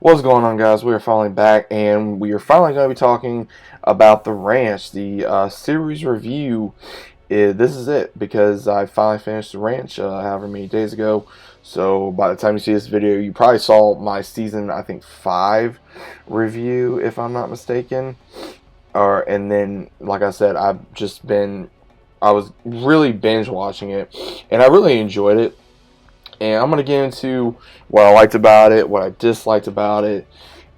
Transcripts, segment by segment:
What's going on, guys? We are finally back, and we are finally going to be talking about The Ranch, the series review. This is it because I finally finished The Ranch however many days ago. So by the time you see this video, you probably saw my season, I think, 5 review, if I'm not mistaken. And then, like I said, I was really binge watching it, and I really enjoyed it. And I'm going to get into what I liked about it, what I disliked about it.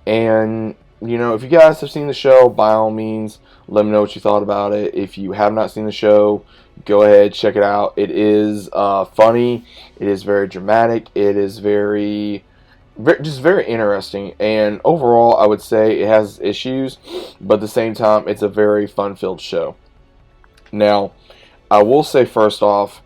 And, if you guys have seen the show, by all means, let me know what you thought about it. If you have not seen the show, go ahead, check it out. It is funny. It is very dramatic. It is just very interesting. And overall, I would say it has issues, but at the same time, it's a very fun-filled show. Now, I will say first off,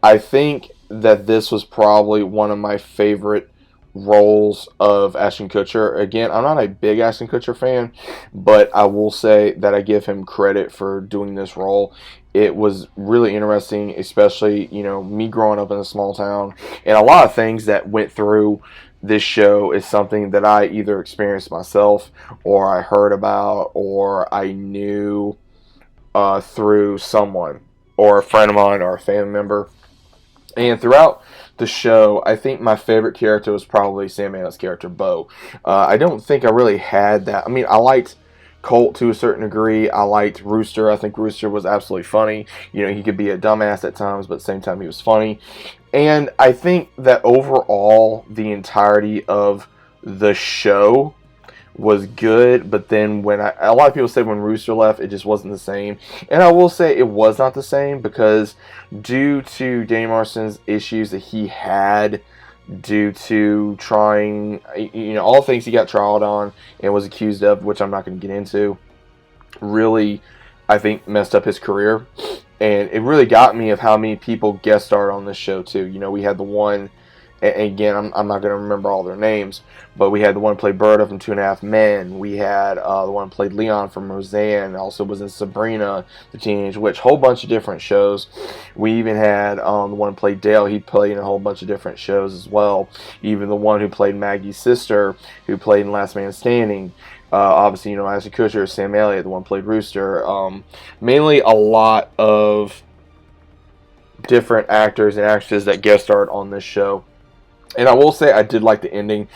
I think that this was probably one of my favorite roles of Ashton Kutcher. Again, I'm not a big Ashton Kutcher fan, but I will say that I give him credit for doing this role. It was really interesting, especially, me growing up in a small town, and a lot of things that went through this show is something that I either experienced myself, or I heard about, or I knew through someone, or a friend of mine, or a family member. And throughout the show, I think my favorite character was probably Sam Elliot's character, Bo. I don't think I really had that. I mean, I liked Colt to a certain degree. I liked Rooster. I think Rooster was absolutely funny. He could be a dumbass at times, but at the same time, he was funny. And I think that overall, the entirety of the show was good, but then a lot of people said when Rooster left, it just wasn't the same. And I will say it was not the same because due to Danny Marston's issues that he had due to trying, all the things he got trialed on and was accused of, which I'm not going to get into, really, I think, messed up his career. And it really got me of how many people guest starred on this show, too. We had the one, and again, I'm not going to remember all their names, but we had the one who played Berta from Two and a Half Men. We had the one who played Leon from Roseanne. Also was in Sabrina, the Teenage Witch. Whole bunch of different shows. We even had the one who played Dale. He played in a whole bunch of different shows as well. Even the one who played Maggie's sister, who played in Last Man Standing. Obviously, Ashton Kutcher, Sam Elliott, the one who played Rooster. Mainly a lot of different actors and actresses that guest starred on this show. And I will say I did like the ending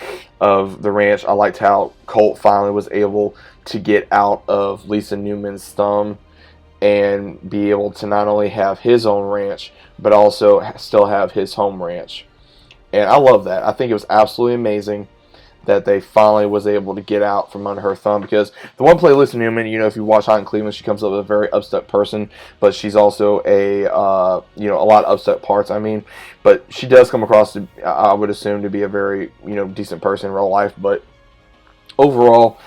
of The Ranch. I liked how Colt finally was able to get out of Lisa Newman's thumb and be able to not only have his own ranch, but also still have his home ranch. And I love that. I think it was absolutely amazing that they finally was able to get out from under her thumb, because the one play Lisa Newman, if you watch Hot in Cleveland, she comes up with a very upset person, but she's also a lot of upset parts, but she does come across to, I would assume, to be a very, decent person in real life. But overall,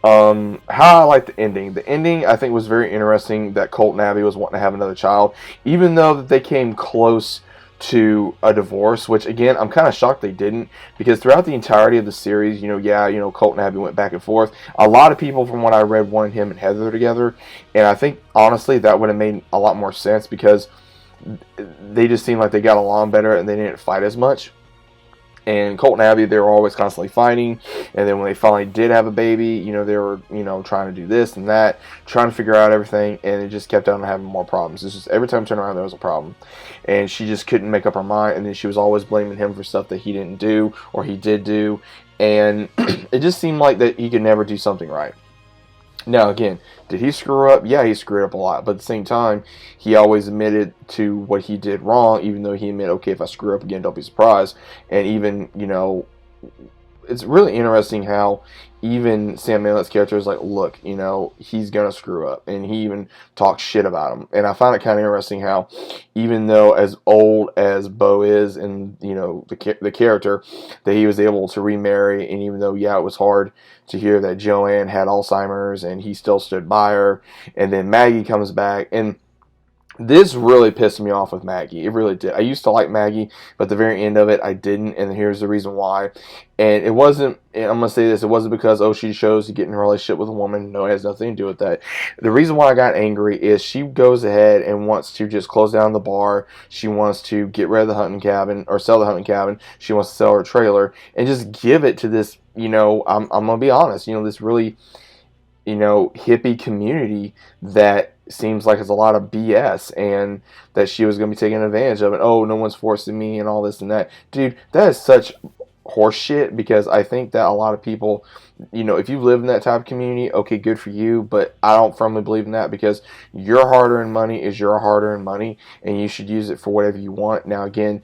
how I like the ending. The ending, I think, was very interesting, that Colt and Abby was wanting to have another child, even though that they came close to a divorce, which again I'm kind of shocked they didn't, because throughout the entirety of the series, Colt and Abby went back and forth. A lot of people, from what I read, wanted him and Heather together, and I think honestly that would have made a lot more sense, because they just seemed like they got along better and they didn't fight as much. And Colt and Abby, they were always constantly fighting. And then when they finally did have a baby, they were, trying to do this and that, trying to figure out everything. And it just kept on having more problems. It's just every time I turned around, there was a problem. And she just couldn't make up her mind. And then she was always blaming him for stuff that he didn't do or he did do. And it just seemed like that he could never do something right. Now, again, did he screw up? Yeah, he screwed up a lot. But at the same time, he always admitted to what he did wrong, even though he admitted, okay, if I screw up again, don't be surprised. And even, it's really interesting how even Sam Elliott's character is like, look, he's going to screw up. And he even talks shit about him. And I find it kind of interesting how, even though as old as Bo is and, the character, that he was able to remarry. And even though, yeah, it was hard to hear that Joanne had Alzheimer's and he still stood by her. And then Maggie comes back. And This really pissed me off with Maggie. It really did. I used to like Maggie, but the very end of it, I didn't, and here's the reason why. And it wasn't, and I'm going to say this, it wasn't because, oh, she chose to get in a relationship with a woman. No, it has nothing to do with that. The reason why I got angry is she goes ahead and wants to just close down the bar. She wants to get rid of the hunting cabin, or sell the hunting cabin. She wants to sell her trailer, and just give it to this, I'm going to be honest, this really, hippie community that seems like it's a lot of BS, and that she was going to be taking advantage of it. Oh, no one's forcing me and all this and that. Dude, that is such horseshit, because I think that a lot of people, if you live in that type of community, okay, good for you, but I don't firmly believe in that, because your hard-earned money is your hard-earned money, and you should use it for whatever you want. Now, again,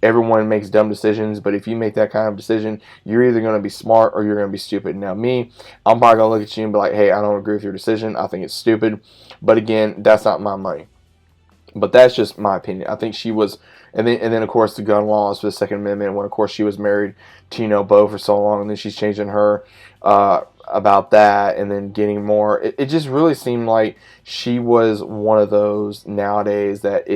everyone makes dumb decisions, but if you make that kind of decision, you're either going to be smart or you're going to be stupid. Now, me, I'm probably going to look at you and be like, hey, I don't agree with your decision. I think it's stupid. But again, that's not my money. But that's just my opinion. I think she was, and then of course the gun laws for the Second Amendment, when of course she was married to Bo for so long, and then she's changing her about that, and then getting more. It just really seemed like she was one of those nowadays that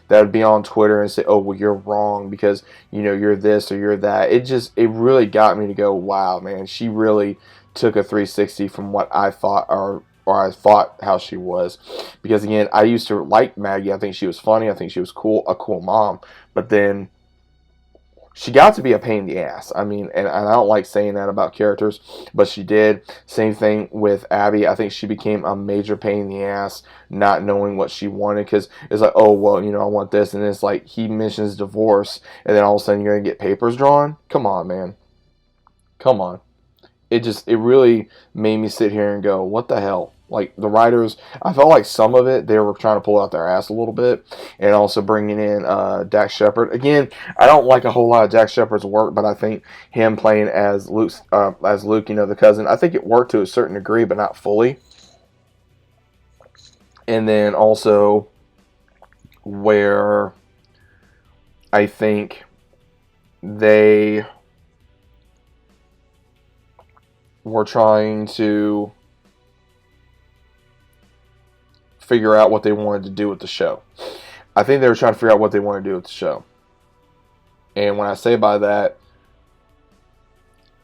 would be on Twitter and say, oh, well, you're wrong because you're this or you're that. It really got me to go, wow, man, she really took a 360 from what I thought, or I thought how she was. Because again, I used to like Maggie. I think she was funny. I think she was a cool mom. But then she got to be a pain in the ass. I mean, and I don't like saying that about characters, but she did. Same thing with Abby. I think she became a major pain in the ass, not knowing what she wanted, because it's like, oh, well, I want this. And it's like he mentions divorce, and then all of a sudden you're going to get papers drawn? Come on, man. Come on. It really made me sit here and go, what the hell? Like, the writers, I felt like some of it, they were trying to pull out their ass a little bit, and also bringing in Dax Shepard. Again, I don't like a whole lot of Dax Shepard's work, but I think him playing as Luke, the cousin, I think it worked to a certain degree, but not fully. And then also where I think they were trying to figure out what they wanted to do with the show. I think they were trying to figure out what they wanted to do with the show. And when I say by that,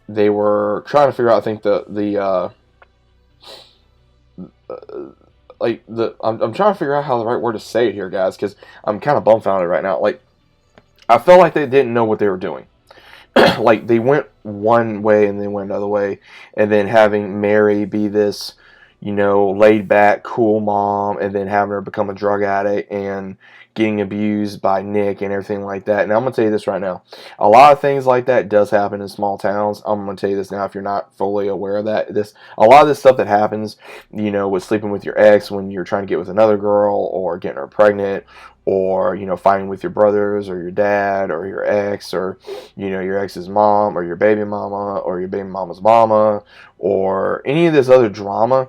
they were trying to figure out, I think I'm trying to figure out how the right word to say it here, guys, because I'm kind of bumfounded right now. Like, I felt like they didn't know what they were doing. Like, they went one way and they went another way, and then having Mary be this, laid back, cool mom, and then having her become a drug addict and getting abused by Nick and everything like that. And I'm going to tell you this right now. A lot of things like that does happen in small towns. I'm going to tell you this now if you're not fully aware of that. A lot of this stuff that happens, with sleeping with your ex when you're trying to get with another girl, or getting her pregnant, or fighting with your brothers or your dad or your ex, or your ex's mom, or your baby mama, or your baby mama's mama, or any of this other drama.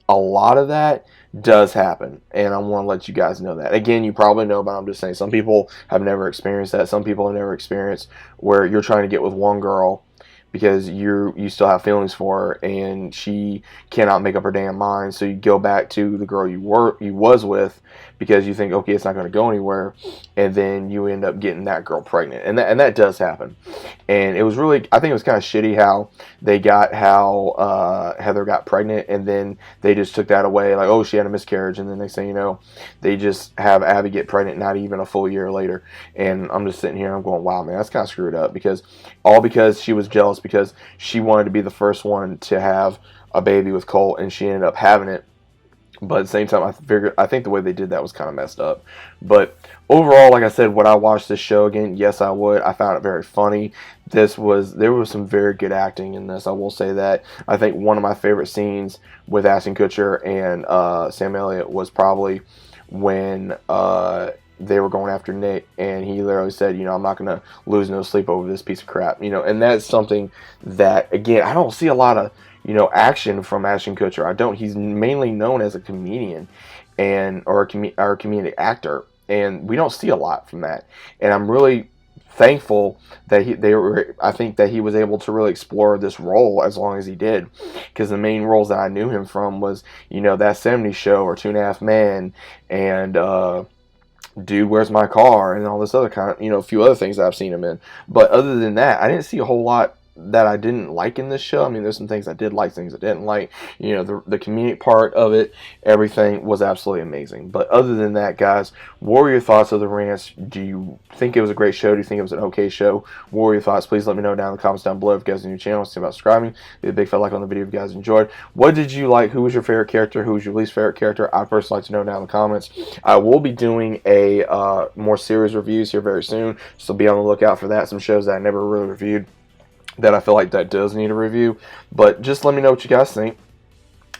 A lot of that does happen, and I want to let you guys know that. Again, you probably know, but I'm just saying, some people have never experienced that. Some people have never experienced where you're trying to get with one girl because you still have feelings for her, and she cannot make up her damn mind. So you go back to the girl you was with because you think, okay, it's not going to go anywhere, and then you end up getting that girl pregnant, and that does happen. And it was really, I think it was kind of shitty how Heather got pregnant, and then they just took that away, like, oh, she had a miscarriage, and then next thing you know, they just have Abby get pregnant not even a full year later. And I'm just sitting here, I'm going, wow, man, that's kind of screwed up, because she was jealous because she wanted to be the first one to have a baby with Colt, and she ended up having it. But at the same time, I think the way they did that was kind of messed up. But overall, like I said, would I watch this show again? Yes, I would. I found it very funny. There was some very good acting in this. I will say that. I think one of my favorite scenes with Ashton Kutcher and Sam Elliott was probably when they were going after Nick, and he literally said, I'm not going to lose no sleep over this piece of crap. And that's something that, again, I don't see a lot of action from Ashton Kutcher. I don't. He's mainly known as a comedian or a comedic actor, and we don't see a lot from that. And I'm really thankful that I think that he was able to really explore this role as long as he did, because the main roles that I knew him from was, that '70s show or Two and a Half Men, and Dude, Where's My Car, and all this other kind of, a few other things that I've seen him in. But other than that, I didn't see a whole lot that I didn't like in this show. I mean, there's some things I did like, things I didn't like. The comedic part of it, everything was absolutely amazing. But other than that, guys, what were your thoughts of The Ranch? Do you think it was a great show? Do you think it was an okay show? What were your thoughts? Please let me know down in the comments down below. If you guys are new to the channel, think about subscribing. Leave a big fat like on the video if you guys enjoyed. What did you like? Who was your favorite character? Who was your least favorite character? I'd personally like to know down in the comments. I will be doing a more series reviews here very soon, so be on the lookout for that. Some shows that I never really reviewed that I feel like that does need a review. But just let me know what you guys think,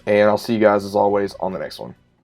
and I'll see you guys as always on the next one.